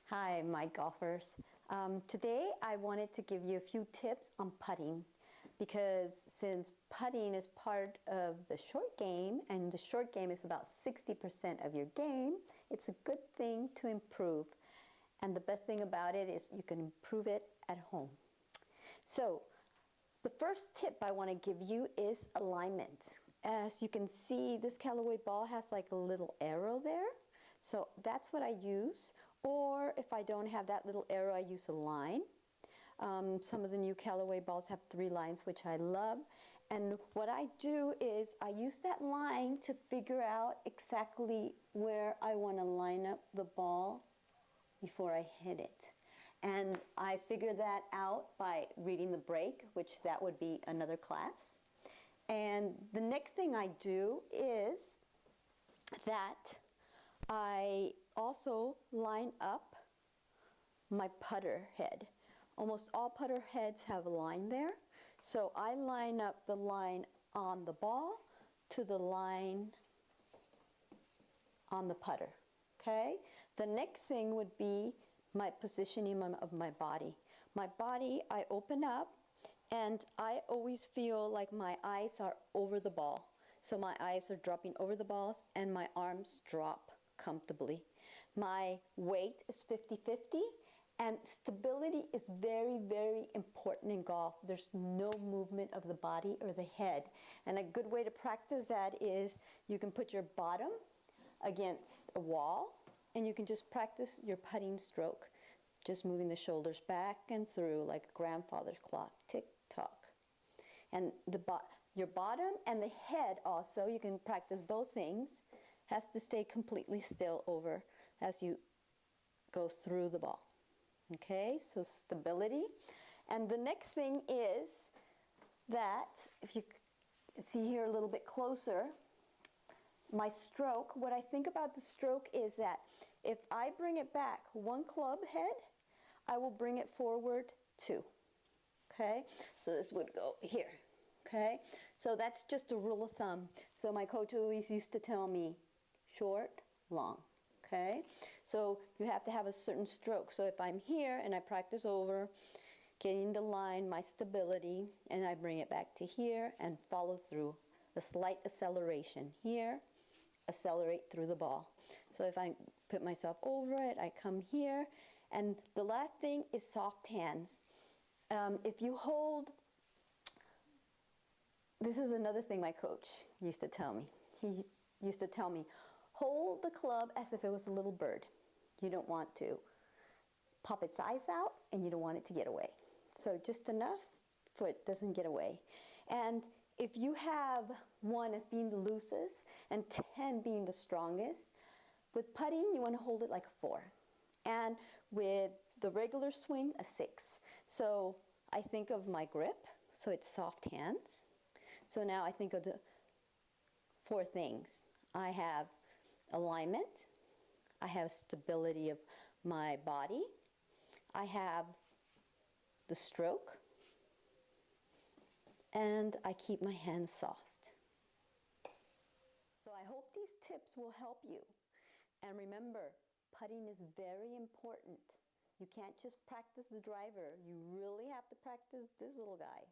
Hi, my golfers. Today I wanted to give you a few tips on putting because since putting is part of the short game and the short game is about 60% of your game, it's a good thing to improve. And the best thing about it is you can improve it at home. So the first tip I want to give you is alignment. As you can see, this Callaway ball has like a little arrow there. So that's what I use. Or if I don't have that little arrow, I use a line. Some of the new Callaway balls have 3 lines, which I love. And what I do is I use that line to figure out exactly where I want to line up the ball before I hit it. And I figure that out by reading the break, which that would be another class. And the next thing I do is that I also line up my putter head. Almost all putter heads have a line there. So I line up the line on the ball to the line on the putter. Okay? The next thing would be my positioning of my body. My body, I open up and I always feel like my eyes are over the ball. So my eyes are dropping over the balls and my arms drop comfortably. My weight is 50-50 and stability is very, very important in golf. There's no movement of the body or the head. And a good way to practice that is you can put your bottom against a wall and you can just practice your putting stroke. Just moving the shoulders back and through like a grandfather's clock, tick tock. And your bottom and the head also, you can practice both things, has to stay completely still over as you go through the ball. Okay, so stability. And the next thing is that, if you see here a little bit closer, my stroke, what I think about the stroke is that if I bring it back 1 club head, I will bring it forward 2. Okay, so this would go here. Okay, so that's just a rule of thumb. So my coach always used to tell me, short, long. Okay, so you have to have a certain stroke. So if I'm here and I practice over, getting the line, my stability, and I bring it back to here and follow through. A slight acceleration here, accelerate through the ball. So if I put myself over it, I come here. And the last thing is soft hands. If you hold, this is another thing my coach used to tell me. He used to tell me, hold the club as if it was a little bird. You don't want to pop its eyes out and you don't want it to get away. So just enough so it doesn't get away. And if you have 1 as being the loosest and 10 being the strongest, with putting you want to hold it like a 4. And with the regular swing, a 6. So I think of my grip, so it's soft hands. So now I think of the 4 things. I have alignment, I have stability of my body, I have the stroke, and I keep my hands soft. So I hope these tips will help you. And remember, putting is very important. You can't just practice the driver. You really have to practice this little guy.